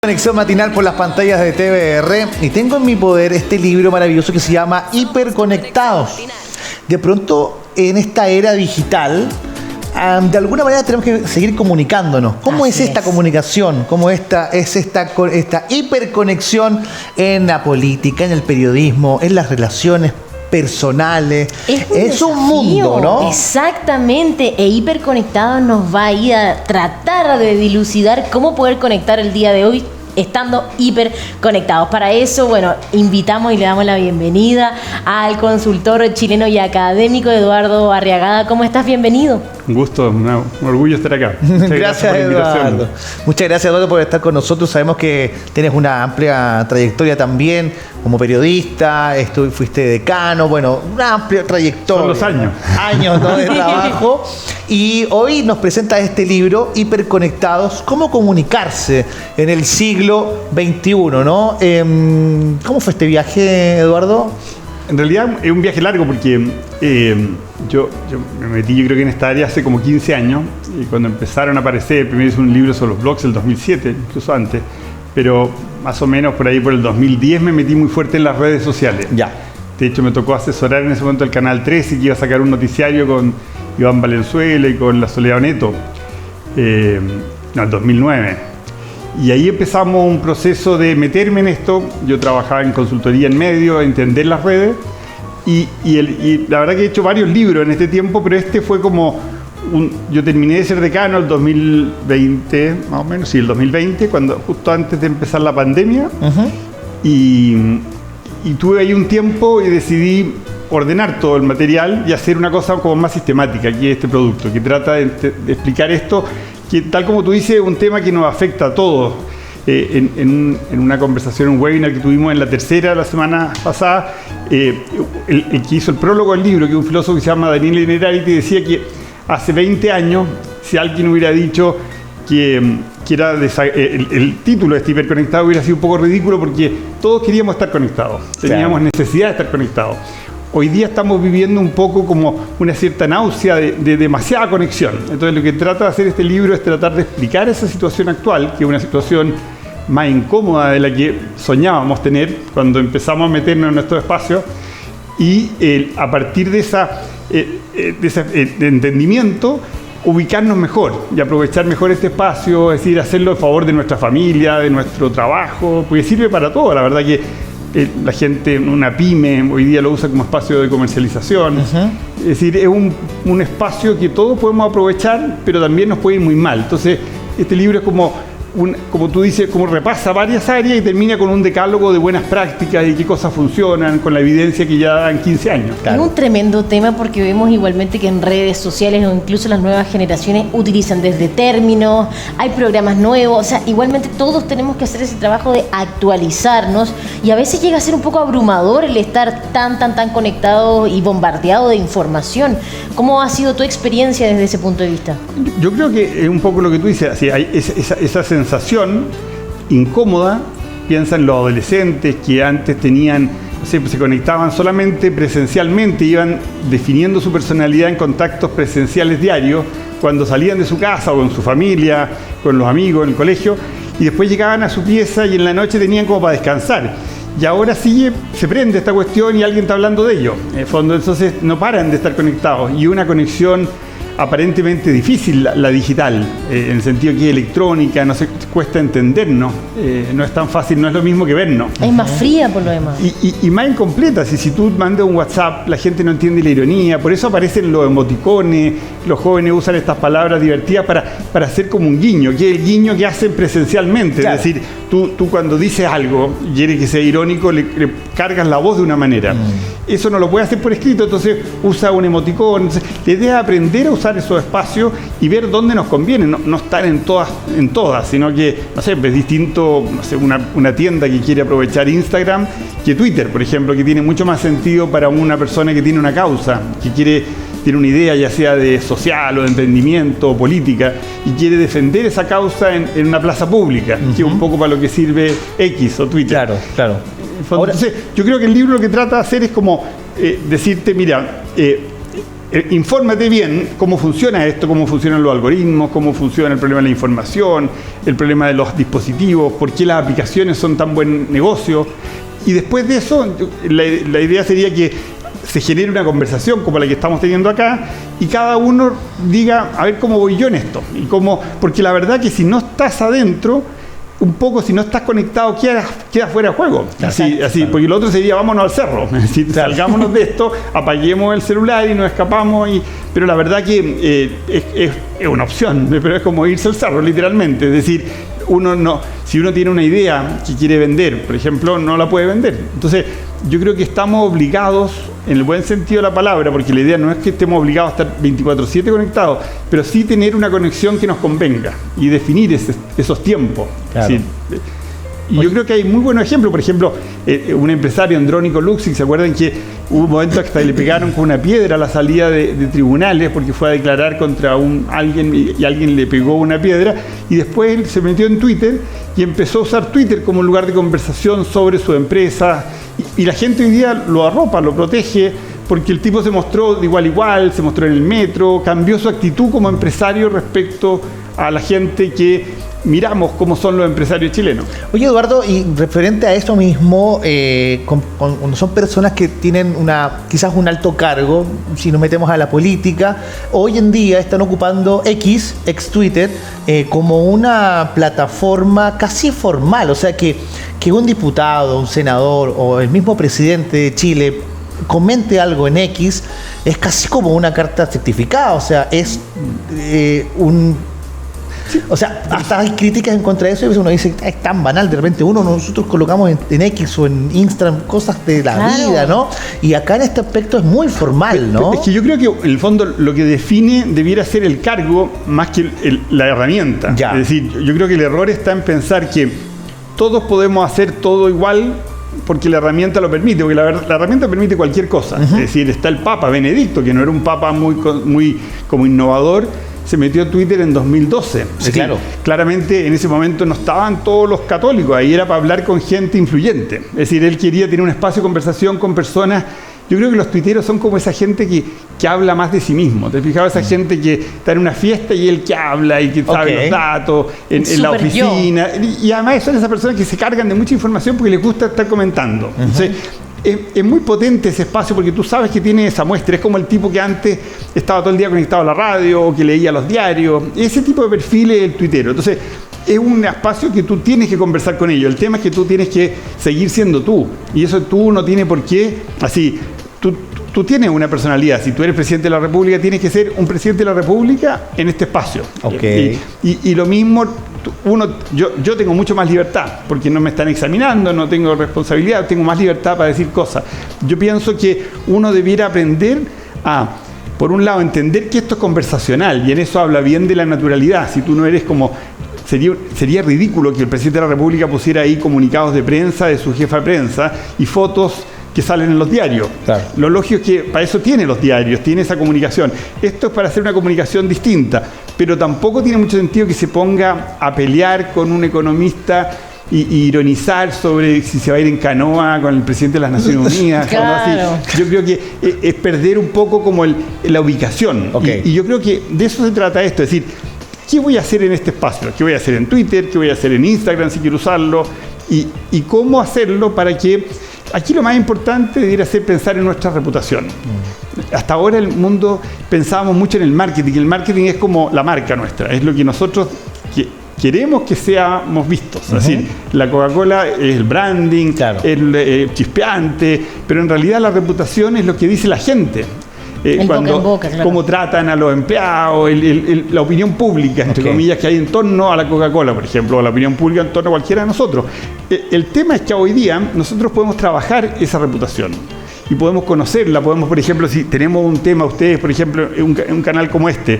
Conexión matinal por las pantallas de TVR y tengo en mi poder este libro maravilloso que se llama Hiperconectados. De pronto, en esta era digital, de alguna manera tenemos que seguir comunicándonos. ¿Cómo es esta comunicación? ¿Cómo esta hiperconexión en la política, en el periodismo, en las relaciones personales? Es un mundo, ¿no? Exactamente, e Hiperconectados nos va a ir a tratar de dilucidar cómo poder conectar el día de hoy estando hiperconectados. Para eso, bueno, invitamos y le damos la bienvenida al consultor chileno y académico Eduardo Arriagada. ¿Cómo estás? Bienvenido. Un gusto, un orgullo estar acá. Gracias, Eduardo. Muchas gracias, Eduardo, por estar con nosotros. Sabemos que tienes una amplia trayectoria también como periodista, fuiste decano, bueno, una amplia trayectoria. Son los años. Años, ¿no?, de trabajo. Y hoy nos presenta este libro, Hiperconectados, cómo comunicarse en el siglo XXI, ¿no? ¿Cómo fue este viaje, Eduardo? En realidad es un viaje largo porque yo me metí, yo creo que en esta área hace como 15 años, y cuando empezaron a aparecer, primero hice un libro sobre los blogs el 2007, incluso antes, pero más o menos por ahí por el 2010 me metí muy fuerte en las redes sociales. Ya. De hecho me tocó asesorar en ese momento el Canal 13, que iba a sacar un noticiario con Iván Valenzuela y con la Soledad Neto, el 2009. Y ahí empezamos un proceso de meterme en esto. Yo trabajaba en consultoría en medio, entender las redes, y la verdad que he hecho varios libros en este tiempo, pero este fue como yo terminé de ser decano el 2020, más o menos, sí, el 2020, justo antes de empezar la pandemia. Y tuve ahí un tiempo y decidí ordenar todo el material y hacer una cosa como más sistemática, aquí este producto, que trata de explicar esto, que tal como tú dices, es un tema que nos afecta a todos. En una conversación, un webinar que tuvimos en la tercera la semana pasada, el que hizo el prólogo del libro, que es un filósofo que se llama Daniel Innerarity, decía que hace 20 años, si alguien hubiera dicho que era el título de este Hiperconectado hubiera sido un poco ridículo, porque todos queríamos estar conectados, teníamos necesidad de estar conectados. Hoy día estamos viviendo un poco como una cierta náusea de demasiada conexión. Entonces lo que trata de hacer este libro es tratar de explicar esa situación actual, que es una situación más incómoda de la que soñábamos tener cuando empezamos a meternos en nuestro espacio, y a partir de ese entendimiento ubicarnos mejor y aprovechar mejor este espacio, es decir, hacerlo a favor de nuestra familia, de nuestro trabajo, porque sirve para todo. La verdad que la gente, una pyme, hoy día lo usa como espacio de comercialización. Es decir, es un espacio que todos podemos aprovechar, pero también nos puede ir muy mal. Entonces, este libro es como tú dices, como repasa varias áreas y termina con un decálogo de buenas prácticas y qué cosas funcionan, con la evidencia que ya dan 15 años. Claro. Es un tremendo tema, porque vemos igualmente que en redes sociales o incluso las nuevas generaciones utilizan desde términos, hay programas nuevos, o sea, igualmente todos tenemos que hacer ese trabajo de actualizarnos, y a veces llega a ser un poco abrumador el estar tan conectado y bombardeado de información. ¿Cómo ha sido tu experiencia desde ese punto de vista? Yo creo que es un poco lo que tú dices, así, hay esa sensación incómoda. Piensa en los adolescentes que antes tenían, no sé, se conectaban solamente presencialmente, iban definiendo su personalidad en contactos presenciales diarios, cuando salían de su casa o con su familia, con los amigos, en el colegio, y después llegaban a su pieza y en la noche tenían como para descansar. Y ahora se prende esta cuestión y alguien está hablando de ello. En el fondo, entonces no paran de estar conectados, y una conexión aparentemente difícil, la digital, en el sentido que es electrónica, no se cuesta entendernos, no es tan fácil, no es lo mismo que vernos. Es más fría por lo demás. Y más incompleta. Si tú mandas un WhatsApp, la gente no entiende la ironía, por eso aparecen los emoticones, los jóvenes usan estas palabras divertidas para hacer como un guiño, que es el guiño que hacen presencialmente. Claro. Es decir, tú cuando dices algo y quieres que sea irónico, le cargas la voz de una manera. Eso no lo puedes hacer por escrito, entonces usa un emoticón. Entonces, la idea es aprender a usar esos espacios y ver dónde nos conviene, no estar en todas, sino que, no sé, es distinto, no sé, una tienda que quiere aprovechar Instagram que Twitter, por ejemplo, que tiene mucho más sentido para una persona que tiene una causa, que tiene una idea, ya sea de social o de emprendimiento o política, y quiere defender esa causa en una plaza pública, que es un poco para lo que sirve X o Twitter. Claro. Entonces, yo creo que el libro lo que trata de hacer es como decirte, mira, infórmate bien cómo funciona esto, cómo funcionan los algoritmos, cómo funciona el problema de la información, el problema de los dispositivos, por qué las aplicaciones son tan buen negocio. Y después de eso, la idea sería que se genere una conversación como la que estamos teniendo acá y cada uno diga, a ver cómo voy yo en esto. Porque la verdad que si no estás adentro, un poco, si no estás conectado, queda fuera de juego. Así, porque lo otro sería, vámonos al cerro. Salgámonos de esto, apaguemos el celular y nos escapamos. Pero la verdad que es una opción, pero es como irse al cerro, literalmente. Es decir, si uno tiene una idea que quiere vender, por ejemplo, no la puede vender. Entonces, yo creo que estamos obligados, en el buen sentido de la palabra, porque la idea no es que estemos obligados a estar 24/7 conectados, pero sí tener una conexión que nos convenga y definir esos tiempos. Claro. Sí. Y yo creo que hay muy buenos ejemplos. Por ejemplo, un empresario, Andrónico Luxic, ¿se acuerdan que hubo un momento que hasta le pegaron con una piedra a la salida de tribunales porque fue a declarar contra alguien y alguien le pegó una piedra? Y después él se metió en Twitter y empezó a usar Twitter como lugar de conversación sobre su empresa. Y la gente hoy día lo arropa, lo protege, porque el tipo se mostró de igual a igual, se mostró en el metro, cambió su actitud como empresario respecto a la gente que miramos cómo son los empresarios chilenos. Oye, Eduardo, y referente a eso mismo, cuando son personas que tienen quizás un alto cargo, si nos metemos a la política, hoy en día están ocupando ex Twitter, como una plataforma casi formal, o sea que un diputado, un senador o el mismo presidente de Chile comente algo en X es casi como una carta certificada, o sea, es O sea, hasta hay críticas en contra de eso y uno dice, es tan banal, de repente nosotros colocamos en X o en Instagram cosas de la vida, ¿no? Y acá en este aspecto es muy formal, ¿no? Es que yo creo que en el fondo lo que define debiera ser el cargo más que la herramienta. Ya. Es decir, yo creo que el error está en pensar que todos podemos hacer todo igual porque la herramienta lo permite, porque la herramienta permite cualquier cosa. Es decir, está el Papa Benedicto, que no era un Papa muy como innovador, se metió a Twitter en 2012. Sí, claro. Claramente en ese momento no estaban todos los católicos, ahí era para hablar con gente influyente. Es decir, él quería tener un espacio de conversación con personas. Yo creo que los tuiteros son como esa gente que habla más de sí mismo. ¿Te has fijado? Esa gente que está en una fiesta y él que habla y que sabe los datos en la oficina. Y además son esas personas que se cargan de mucha información porque les gusta estar comentando. Entonces, es muy potente ese espacio porque tú sabes que tiene esa muestra. Es como el tipo que antes estaba todo el día conectado a la radio o que leía los diarios. Ese tipo de perfil es el tuitero. Entonces, es un espacio que tú tienes que conversar con ellos. El tema es que tú tienes que seguir siendo tú. Y eso tú no tienes por qué, así, tú tienes una personalidad. Si tú eres presidente de la República, tienes que ser un presidente de la República en este espacio. Okay. Y lo mismo, yo tengo mucho más libertad, porque no me están examinando, no tengo responsabilidad, tengo más libertad para decir cosas. Yo pienso que uno debiera aprender a, por un lado, entender que esto es conversacional, y en eso habla bien de la naturalidad. Si tú no eres como... Sería ridículo que el presidente de la República pusiera ahí comunicados de prensa de su jefa de prensa y fotos que salen en los diarios. Claro. Lo lógico es que para eso tiene los diarios, tiene esa comunicación. Esto es para hacer una comunicación distinta, pero tampoco tiene mucho sentido que se ponga a pelear con un economista y ironizar sobre si se va a ir en canoa con el presidente de las Naciones Unidas. Claro. Así. Yo creo que es perder un poco como la ubicación. Okay. Y yo creo que de eso se trata esto, es decir, ¿qué voy a hacer en este espacio? ¿Qué voy a hacer en Twitter? ¿Qué voy a hacer en Instagram si quiero usarlo? Y cómo hacerlo para que... Aquí lo más importante debería ser pensar en nuestra reputación. Hasta ahora el mundo pensábamos mucho en el marketing. El marketing es como la marca nuestra, es lo que nosotros queremos que seamos vistos. Es decir, la Coca-Cola es el branding, claro, el chispeante, pero en realidad la reputación es lo que dice la gente. Boca en boca, claro. Cómo tratan a los empleados, la opinión pública, entre comillas, que hay en torno a la Coca-Cola, por ejemplo, o la opinión pública en torno a cualquiera de nosotros. El tema es que hoy día nosotros podemos trabajar esa reputación y podemos conocerla. Podemos, por ejemplo, si tenemos un tema, ustedes, por ejemplo, un canal como este,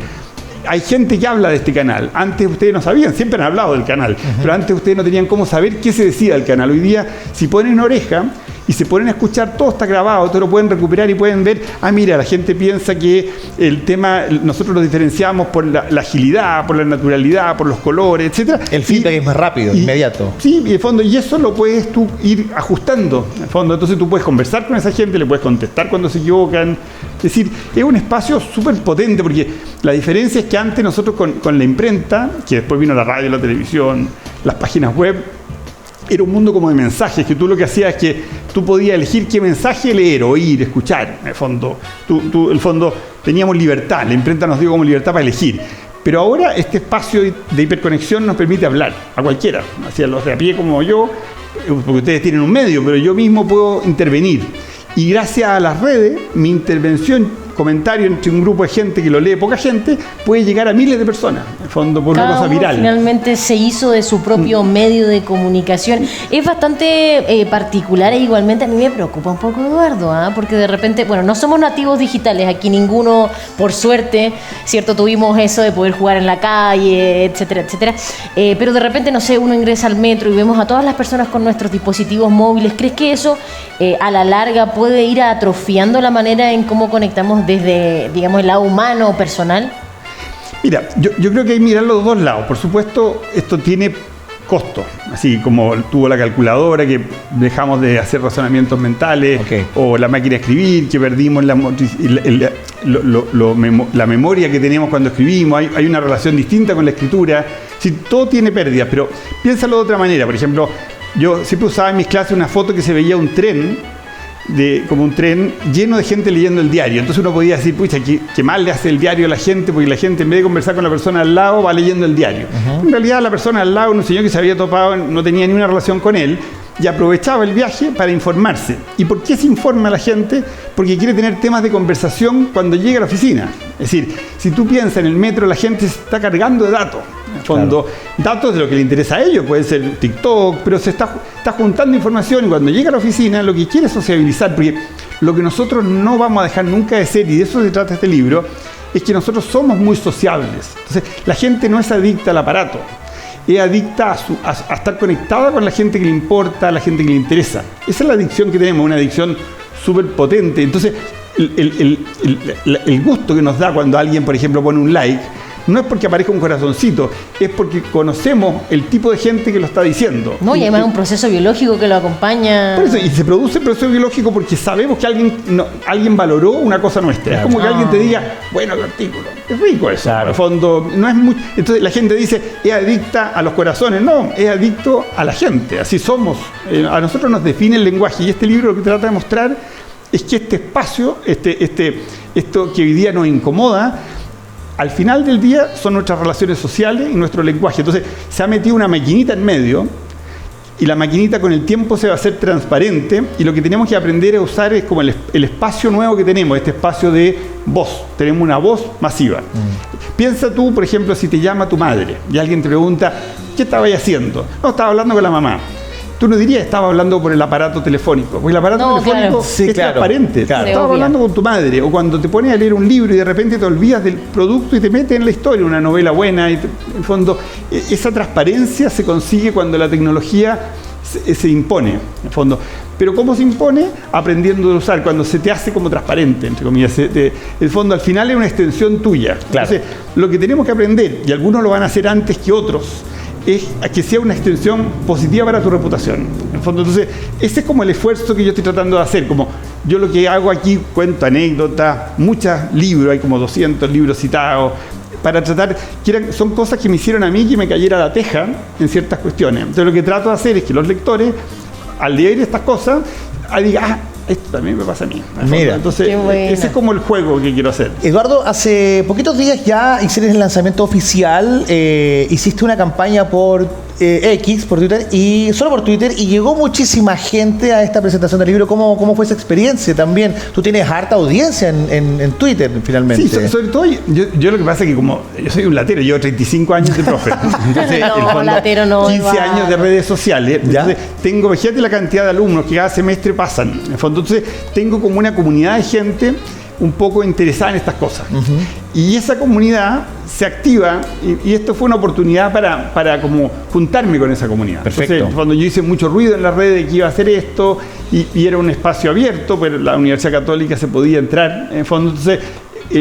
hay gente que habla de este canal. Antes ustedes no sabían, siempre han hablado del canal, pero antes ustedes no tenían cómo saber qué se decía del canal. Hoy día, si ponen oreja y se ponen a escuchar, todo está grabado, todo lo pueden recuperar y pueden ver, mira, la gente piensa que el tema, nosotros lo diferenciamos por la agilidad, por la naturalidad, por los colores, etcétera. El feedback es más rápido, inmediato. Sí, y de fondo, y eso lo puedes tú ir ajustando, en fondo. Entonces tú puedes conversar con esa gente, le puedes contestar cuando se equivocan, Es decir, es un espacio súper potente, porque la diferencia es que antes nosotros con la imprenta, que después vino la radio, la televisión, las páginas web, era un mundo como de mensajes, que tú lo que hacías es que tú podías elegir qué mensaje leer, oír, escuchar. En el fondo, el fondo teníamos libertad, la imprenta nos dio como libertad para elegir. Pero ahora este espacio de hiperconexión nos permite hablar a cualquiera, hacia los de a pie como yo, porque ustedes tienen un medio, pero yo mismo puedo intervenir. Y gracias a las redes, mi intervención, comentario entre un grupo de gente que lo lee poca gente, puede llegar a miles de personas, en el fondo, por una cosa viral. Finalmente se hizo de su propio medio de comunicación. Es bastante particular e igualmente a mí me preocupa un poco, Eduardo, porque de repente, bueno, no somos nativos digitales, aquí ninguno, por suerte, ¿cierto? Tuvimos eso de poder jugar en la calle, etcétera, etcétera. Pero de repente, no sé, uno ingresa al metro y vemos a todas las personas con nuestros dispositivos móviles. ¿Crees que eso a la larga puede ir atrofiando la manera en cómo conectamos desde, digamos, el lado humano o personal? Mira, yo creo que hay que mirar los dos lados. Por supuesto, esto tiene costo, así como tuvo la calculadora, que dejamos de hacer razonamientos mentales, o la máquina de escribir, que perdimos la memoria que teníamos cuando escribimos. Hay una relación distinta con la escritura. Sí, todo tiene pérdidas, pero piénsalo de otra manera. Por ejemplo, yo siempre usaba en mis clases una foto que se veía un tren, como un tren lleno de gente leyendo el diario. Entonces uno podía decir, pucha, ¿qué mal le hace el diario a la gente? Porque la gente, en vez de conversar con la persona al lado, va leyendo el diario. En realidad la persona al lado, un señor que se había topado, no tenía ni una relación con él, y aprovechaba el viaje para informarse. ¿Y por qué se informa a la gente? Porque quiere tener temas de conversación cuando llega a la oficina. Es decir, si tú piensas en el metro, la gente se está cargando de datos. En el fondo, datos de lo que le interesa a ellos, puede ser TikTok, pero se está juntando información, y cuando llega a la oficina lo que quiere es sociabilizar, porque lo que nosotros no vamos a dejar nunca de ser, y de eso se trata este libro, es que nosotros somos muy sociables. Entonces, la gente no es adicta al aparato, es adicta a estar conectada con la gente que le importa, a la gente que le interesa. Esa es la adicción que tenemos, una adicción súper potente. Entonces, el gusto que nos da cuando alguien, por ejemplo, pone un like, no es porque aparezca un corazoncito, es porque conocemos el tipo de gente que lo está diciendo. No, y además un proceso biológico que lo acompaña. Por eso, y se produce el proceso biológico porque sabemos que alguien valoró una cosa nuestra. Claro. Es como que alguien te diga, bueno, el artículo, es rico eso. Claro. En el fondo, no es mucho. Entonces la gente dice, es adicta a los corazones. No, es adicto a la gente. Así somos. A nosotros nos define el lenguaje. Y este libro lo que trata de mostrar es que este espacio, esto que hoy día nos incomoda, al final del día son nuestras relaciones sociales y nuestro lenguaje. Entonces se ha metido una maquinita en medio, y la maquinita con el tiempo se va a hacer transparente, y lo que tenemos que aprender a usar es como el espacio nuevo que tenemos, este espacio de voz. Tenemos una voz masiva. Piensa tú, por ejemplo, si te llama tu madre y alguien te pregunta, ¿qué estabas haciendo? No, estaba hablando con la mamá. Tú no dirías, estaba hablando por el aparato telefónico, porque el aparato telefónico es transparente. Claro. Estaba hablando con tu madre, o cuando te pones a leer un libro y de repente te olvidas del producto y te metes en la historia, una novela buena, y en el fondo esa transparencia se consigue cuando la tecnología se impone, en el fondo. Pero ¿cómo se impone? Aprendiendo a usar, cuando se te hace como transparente, entre comillas. El fondo al final es una extensión tuya. Claro. Entonces, lo que tenemos que aprender, y algunos lo van a hacer antes que otros, es que sea una extensión positiva para tu reputación. En el fondo, entonces, ese es como el esfuerzo que yo estoy tratando de hacer. Como yo lo que hago aquí, cuento anécdotas, muchos libros, hay como 200 libros citados, para tratar, son cosas que me hicieron a mí que me cayera la teja en ciertas cuestiones. Entonces lo que trato de hacer es que los lectores, al leer estas cosas, digan, esto también me pasa a mí. Mira, entonces ese es como el juego que quiero hacer. Eduardo, hace poquitos días ya hiciste el lanzamiento oficial, hiciste una campaña por X, por Twitter, y solo por Twitter, y llegó muchísima gente a esta presentación del libro. ¿Cómo fue esa experiencia también? Tú tienes harta audiencia en Twitter, finalmente. Sí, sobre todo yo lo que pasa es que como yo soy un latero, llevo 35 años de profe. Entonces, no, latero no. 15 años de redes sociales. Entonces, fíjate la cantidad de alumnos que cada semestre pasan. En fondo, entonces, tengo como una comunidad de gente un poco interesada en estas cosas. Y esa comunidad se activa, y esto fue una oportunidad para como juntarme con esa comunidad. Perfecto. Entonces, cuando yo hice mucho ruido en las redes de que iba a hacer esto, y era un espacio abierto, pero la Universidad Católica se podía entrar, en fondo, entonces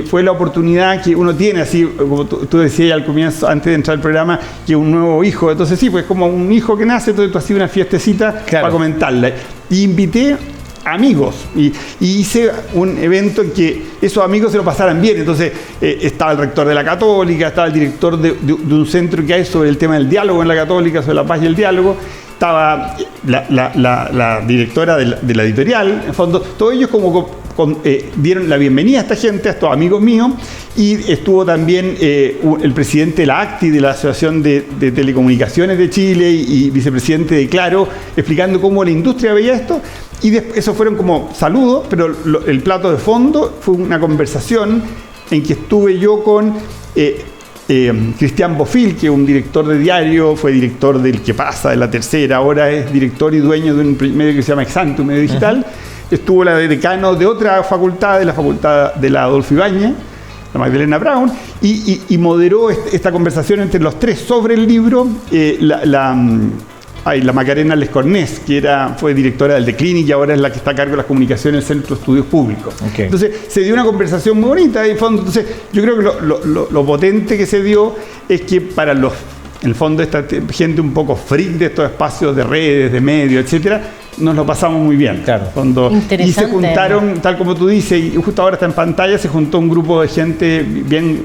fue la oportunidad que uno tiene, así como tú decías al comienzo, antes de entrar al programa, que un nuevo hijo. Entonces sí, pues como un hijo que nace, entonces tú hacías una fiestecita para comentarla. Y invité amigos. Y hice un evento en que esos amigos se lo pasaran bien. Entonces estaba el rector de la Católica, estaba el director de un centro que hay sobre el tema del diálogo en la Católica, sobre la paz y el diálogo. Estaba la directora de la editorial, en fondo, todos ellos dieron la bienvenida a esta gente, a estos amigos míos, y estuvo también el presidente de la ACTI, de la Asociación de Telecomunicaciones de Chile, y vicepresidente de Claro, explicando cómo la industria veía esto, y eso fueron como saludos, pero el plato de fondo fue una conversación en que estuve yo con Cristian Bofill, que es un director de diario, fue director del Que Pasa, de La Tercera, ahora es director y dueño de un medio que se llama Exante, un medio digital. Estuvo la decano de otra facultad, de la facultad de la Adolfo Ibáñez, la Magdalena Brown, y moderó esta conversación entre los tres sobre el libro la Macarena Lescornés, que fue directora del The Clinic y ahora es la que está a cargo de las comunicaciones del Centro de Estudios Públicos. Okay. Entonces se dio una conversación muy bonita en fondo. Entonces yo creo que lo potente que se dio es que para en el fondo esta gente un poco freak de estos espacios de redes, de medios, etcétera, nos lo pasamos muy bien. Claro. Y se juntaron, tal como tú dices, y justo ahora está en pantalla, se juntó un grupo de gente bien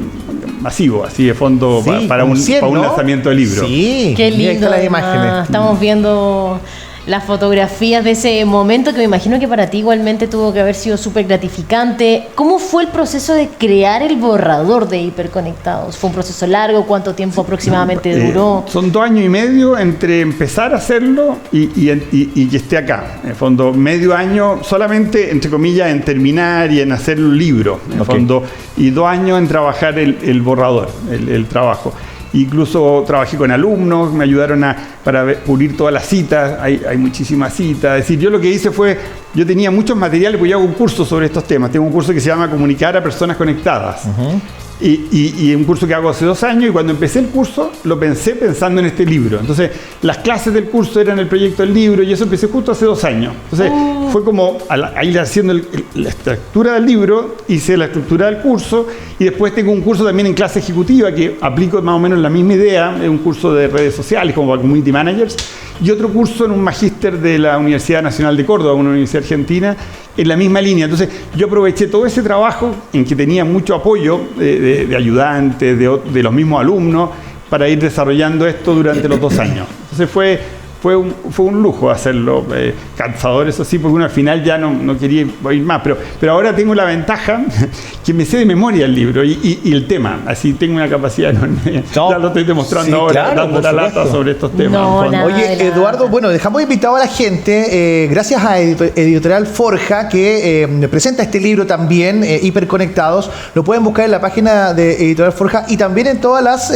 masivo, así de fondo, sí, para un lanzamiento de libro. Sí, qué lindo. Las imágenes. Estamos viendo las fotografías de ese momento que me imagino que para ti igualmente tuvo que haber sido súper gratificante. ¿Cómo fue el proceso de crear el borrador de Hiperconectados? ¿Fue un proceso largo? ¿Cuánto tiempo aproximadamente duró? Son 2 años y medio entre empezar a hacerlo y que esté acá. En el fondo, medio año solamente, entre comillas, en terminar y en hacer un libro. En el fondo, y 2 años en trabajar el borrador, el trabajo. Incluso trabajé con alumnos, me ayudaron para pulir todas las citas, hay muchísimas citas. Es decir, yo lo que hice fue, yo tenía muchos materiales, porque yo hago un curso sobre estos temas. Tengo un curso que se llama Comunicar a Personas Conectadas. Y un curso que hago hace 2 años, y cuando empecé el curso lo pensé pensando en este libro. Entonces las clases del curso eran el proyecto del libro, y eso empecé justo hace 2 años. Entonces fue como ir haciendo la estructura del libro, hice la estructura del curso, y después tengo un curso también en clase ejecutiva que aplico más o menos la misma idea, es un curso de redes sociales como para community managers, y otro curso en un magíster de la Universidad Nacional de Córdoba, una universidad argentina, en la misma línea. Entonces yo aproveché todo ese trabajo en que tenía mucho apoyo de ayudantes, de los mismos alumnos, para ir desarrollando esto durante los 2 años. Entonces fue un lujo hacerlo, cansador eso sí, porque uno al final ya no quería ir más, pero ahora tengo la ventaja que me sé de memoria el libro y el tema, así tengo una capacidad enorme. Ya lo estoy demostrando ahora, claro, dando la lata sobre estos temas. Oye, Eduardo, bueno, dejamos invitado a la gente, gracias a Editorial Forja, que presenta este libro también, Hiperconectados. Lo pueden buscar en la página de Editorial Forja y también en todas las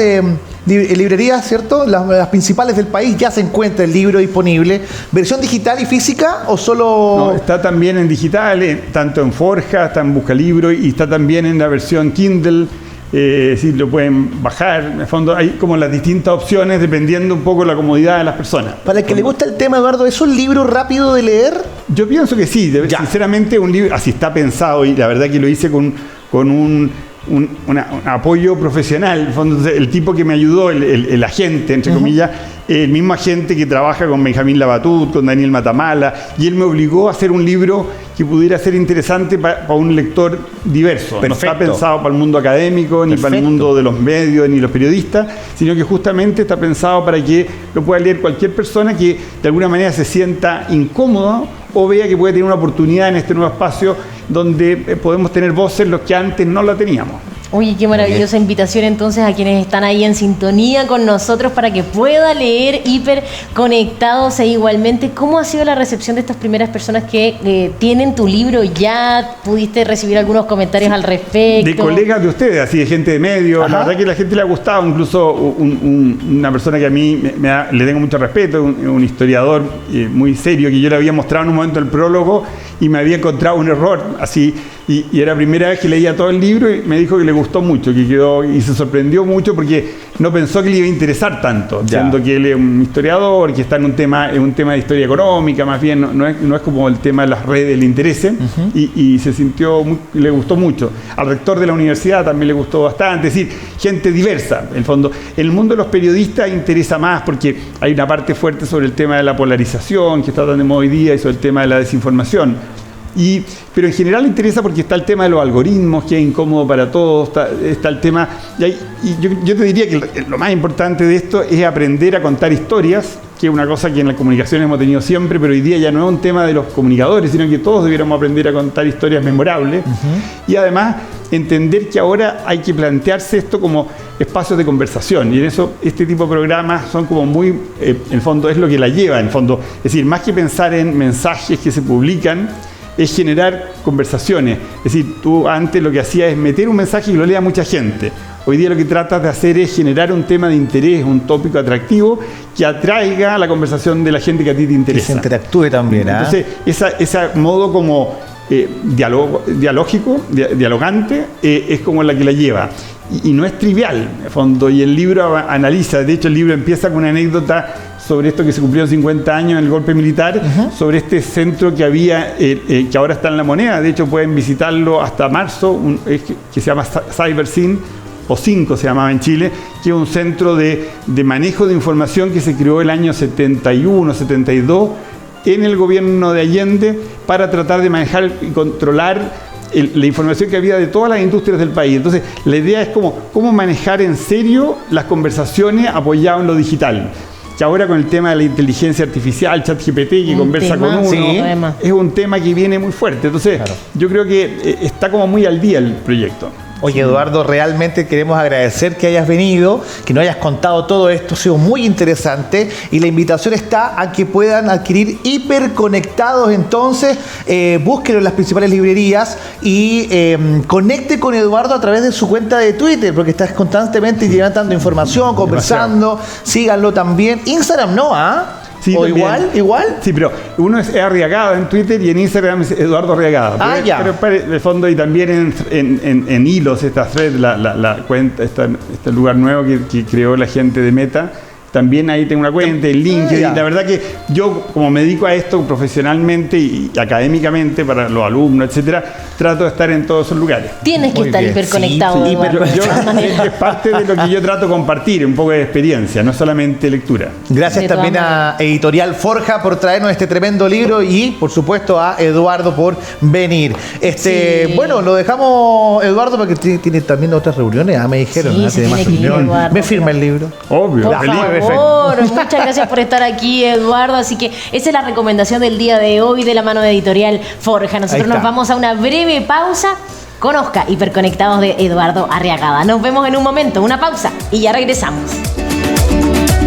librerías, ¿cierto? Las principales del país ya se encuentra el libro disponible. ¿Versión digital y física o solo...? No, está también en digital, tanto en Forja, está en Buscalibro y está también en la versión Kindle. Sí, lo pueden bajar. En el fondo hay como las distintas opciones dependiendo un poco de la comodidad de las personas. Para el que le gusta el tema, Eduardo, ¿es un libro rápido de leer? Yo pienso que sí. Sinceramente, un libro así está pensado, y la verdad que lo hice con un apoyo profesional. En el fondo, el tipo que me ayudó, el agente, entre comillas, el mismo agente que trabaja con Benjamín Labatut, con Daniel Matamala, y él me obligó a hacer un libro que pudiera ser interesante para un lector diverso. Perfecto. No está pensado para el mundo académico, ni para el mundo de los medios, ni los periodistas, sino que justamente está pensado para que lo pueda leer cualquier persona que de alguna manera se sienta incómoda o vea que puede tener una oportunidad en este nuevo espacio donde podemos tener voces los que antes no la teníamos. Oye, qué maravillosa invitación entonces a quienes están ahí en sintonía con nosotros para que pueda leer Hiperconectados. E igualmente, ¿cómo ha sido la recepción de estas primeras personas que tienen tu libro? ¿Ya pudiste recibir algunos comentarios al respecto? De colegas de ustedes, así de gente de medio. La verdad que a la gente le ha gustado, incluso una persona que a mí le tengo mucho respeto, un historiador muy serio, que yo le había mostrado en un momento el prólogo y me había encontrado un error así. Y era la primera vez que leía todo el libro y me dijo que le gustó mucho, que quedó y se sorprendió mucho porque no pensó que le iba a interesar tanto, siendo que él es un historiador, que está en un tema de historia económica, más bien no es como el tema de las redes le interese, y se sintió, le gustó mucho. Al rector de la universidad también le gustó bastante, es decir, gente diversa, en el fondo. El mundo de los periodistas interesa más porque hay una parte fuerte sobre el tema de la polarización que está tan de moda hoy día y sobre el tema de la desinformación. Pero en general interesa porque está el tema de los algoritmos, que es incómodo para todos, está el tema... Y yo te diría que lo más importante de esto es aprender a contar historias, que es una cosa que en la comunicación hemos tenido siempre, pero hoy día ya no es un tema de los comunicadores, sino que todos debiéramos aprender a contar historias memorables. Y además entender que ahora hay que plantearse esto como espacios de conversación, y en eso este tipo de programas son como muy, en el fondo es lo que la lleva, en el fondo, es decir, más que pensar en mensajes que se publican, es generar conversaciones. Es decir, tú antes lo que hacías es meter un mensaje y lo lea mucha gente. Hoy día lo que tratas de hacer es generar un tema de interés, un tópico atractivo que atraiga la conversación de la gente que a ti te interesa. Que se interactúe también. Entonces, ese modo como dialogante, es como la que la lleva. Y no es trivial, en el fondo. Y el libro analiza, de hecho el libro empieza con una anécdota sobre esto que se cumplieron 50 años en el golpe militar, sobre este centro que había, que ahora está en La Moneda. De hecho pueden visitarlo hasta marzo, que se llama CyberSyn, o 5 se llamaba en Chile, que es un centro de manejo de información que se creó el año 71, 72, en el gobierno de Allende, para tratar de manejar y controlar la información que había de todas las industrias del país. Entonces, la idea es cómo manejar en serio las conversaciones apoyadas en lo digital. Que ahora con el tema de la inteligencia artificial, ChatGPT, que conversa con uno, sí, es un tema que viene muy fuerte. Entonces, yo creo que está como muy al día el proyecto. Oye, Eduardo, realmente queremos agradecer que hayas venido, que nos hayas contado todo esto, ha sido muy interesante, y la invitación está a que puedan adquirir Hiperconectados. Entonces, búsquenlo en las principales librerías y conecte con Eduardo a través de su cuenta de Twitter, porque estás constantemente llegando información, conversando. Síganlo también. Instagram no, ¿ah? Sí, ¿O también. igual? Sí, pero uno es Arriagada en Twitter y en Instagram es Eduardo Arriagada. Pero de fondo, y también en Hilos, esta thread, la cuenta, este lugar nuevo que creó la gente de Meta, también ahí tengo una cuenta, el LinkedIn. La verdad que yo, como me dedico a esto profesionalmente y académicamente para los alumnos, etcétera, trato de estar en todos esos lugares. Tienes que estar hiperconectado. Sí, Eduardo, Es parte de lo que yo trato de compartir, un poco de experiencia, no solamente lectura. Gracias también a Editorial Forja por traernos este tremendo libro, y por supuesto a Eduardo por venir. Bueno, lo dejamos, Eduardo, porque tiene también otras reuniones. Me dijeron, Sí, se tiene más tiene que ir, reuniones. Eduardo. Me firma el libro. Obvio. Por favor, muchas gracias por estar aquí, Eduardo. Así que esa es la recomendación del día de hoy de la mano de Editorial Forja. Nosotros nos vamos a una breve pausa. Conozca Hiperconectados de Eduardo Arriagada. Nos vemos en un momento, una pausa, y ya regresamos.